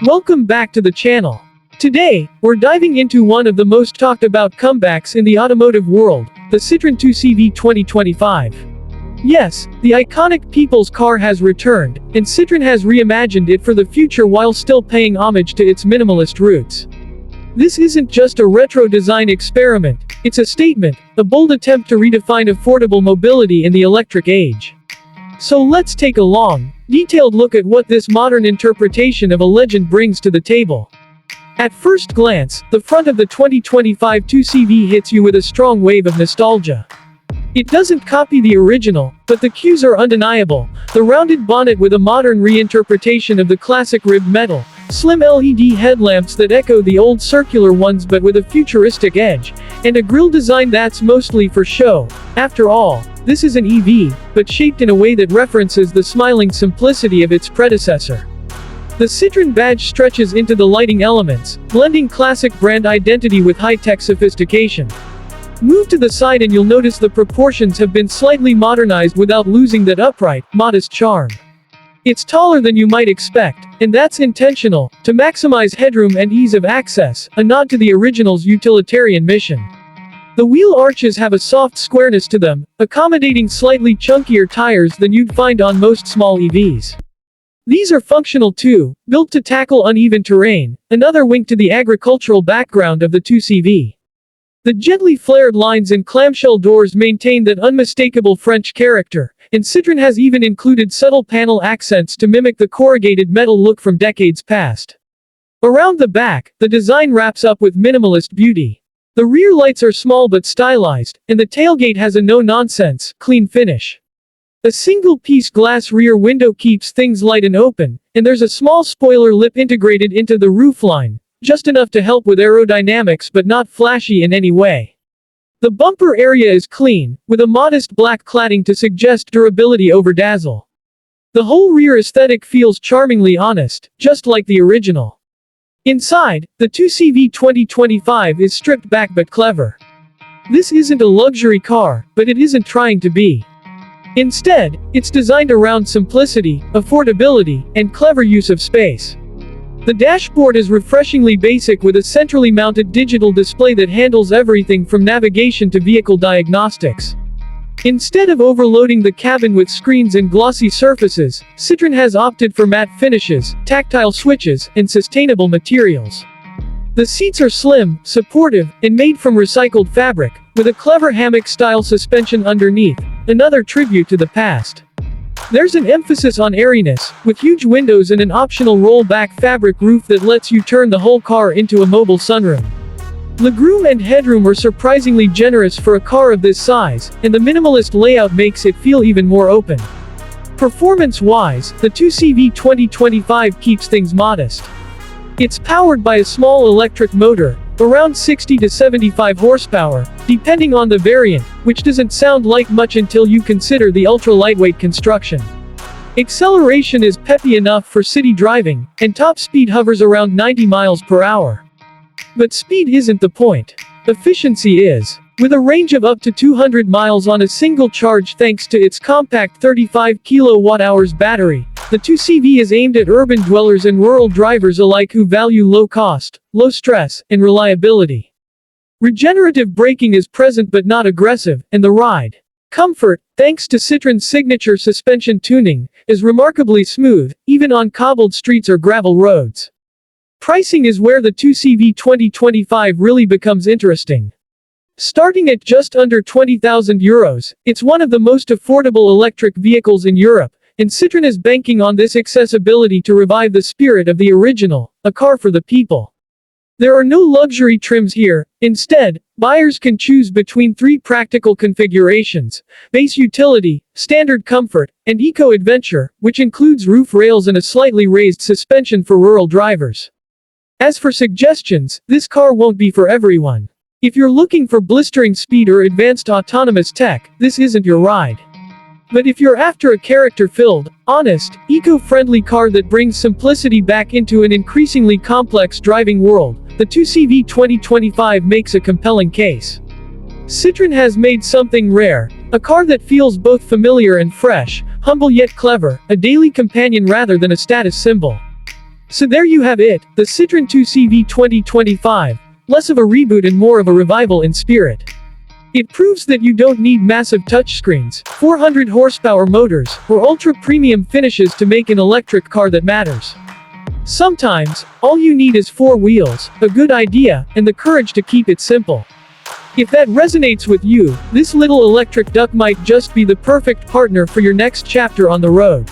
Welcome back to the channel. Today, we're diving into one of the most talked about comebacks in the automotive world, the Citroën 2CV 2025. Yes, the iconic people's car has returned, and Citroën has reimagined it for the future while still paying homage to its minimalist roots. This isn't just a retro design experiment, it's a statement, a bold attempt to redefine affordable mobility in the electric age. So let's take a long, detailed look at what this modern interpretation of a legend brings to the table. At first glance, the front of the 2025 2CV hits you with a strong wave of nostalgia. It doesn't copy the original, but the cues are undeniable. The rounded bonnet with a modern reinterpretation of the classic ribbed metal, slim LED headlamps that echo the old circular ones but with a futuristic edge, and a grille design that's mostly for show. After all, this is an EV, but shaped in a way that references the smiling simplicity of its predecessor. The Citroën badge stretches into the lighting elements, blending classic brand identity with high-tech sophistication. Move to the side and you'll notice the proportions have been slightly modernized without losing that upright, modest charm. It's taller than you might expect, and that's intentional, to maximize headroom and ease of access, a nod to the original's utilitarian mission. The wheel arches have a soft squareness to them, accommodating slightly chunkier tires than you'd find on most small EVs. These are functional too, built to tackle uneven terrain, another wink to the agricultural background of the 2CV. The gently flared lines and clamshell doors maintain that unmistakable French character, and Citroën has even included subtle panel accents to mimic the corrugated metal look from decades past. Around the back, the design wraps up with minimalist beauty. The rear lights are small but stylized, and the tailgate has a no-nonsense, clean finish. A single-piece glass rear window keeps things light and open, and there's a small spoiler lip integrated into the roofline, just enough to help with aerodynamics but not flashy in any way. The bumper area is clean, with a modest black cladding to suggest durability over dazzle. The whole rear aesthetic feels charmingly honest, just like the original. Inside, the 2CV 2025 is stripped back but clever. This isn't a luxury car, but it isn't trying to be. Instead, it's designed around simplicity, affordability, and clever use of space. The dashboard is refreshingly basic with a centrally mounted digital display that handles everything from navigation to vehicle diagnostics. Instead of overloading the cabin with screens and glossy surfaces, Citroën has opted for matte finishes, tactile switches, and sustainable materials. The seats are slim, supportive, and made from recycled fabric, with a clever hammock-style suspension underneath, another tribute to the past. There's an emphasis on airiness, with huge windows and an optional roll-back fabric roof that lets you turn the whole car into a mobile sunroom. Legroom and headroom are surprisingly generous for a car of this size, and the minimalist layout makes it feel even more open. Performance-wise, the 2CV 2025 keeps things modest. It's powered by a small electric motor, around 60 to 75 horsepower, depending on the variant, which doesn't sound like much until you consider the ultra-lightweight construction. Acceleration is peppy enough for city driving, and top speed hovers around 90 miles per hour. But speed isn't the point. Efficiency is. With a range of up to 200 miles on a single charge thanks to its compact 35 kWh battery, the 2CV is aimed at urban dwellers and rural drivers alike who value low cost, low stress, and reliability. Regenerative braking is present but not aggressive, and the ride comfort, thanks to Citroën's signature suspension tuning, is remarkably smooth, even on cobbled streets or gravel roads. Pricing is where the 2CV 2025 really becomes interesting. Starting at just under €20,000, it's one of the most affordable electric vehicles in Europe, and Citroën is banking on this accessibility to revive the spirit of the original, a car for the people. There are no luxury trims here. Instead, buyers can choose between three practical configurations: base utility, standard comfort, and eco-adventure, which includes roof rails and a slightly raised suspension for rural drivers. As for suggestions, this car won't be for everyone. If you're looking for blistering speed or advanced autonomous tech, this isn't your ride. But if you're after a character-filled, honest, eco-friendly car that brings simplicity back into an increasingly complex driving world, the 2CV 2025 makes a compelling case. Citroën has made something rare, a car that feels both familiar and fresh, humble yet clever, a daily companion rather than a status symbol. So there you have it, the Citroën 2CV 2025, less of a reboot and more of a revival in spirit. It proves that you don't need massive touchscreens, 400 horsepower motors, or ultra-premium finishes to make an electric car that matters. Sometimes, all you need is 4 wheels, a good idea, and the courage to keep it simple. If that resonates with you, this little electric duck might just be the perfect partner for your next chapter on the road.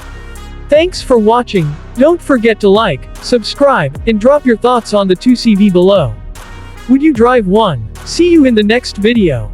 Thanks for watching. Don't forget to like, subscribe, and drop your thoughts on the 2CV below. Would you drive one? See you in the next video.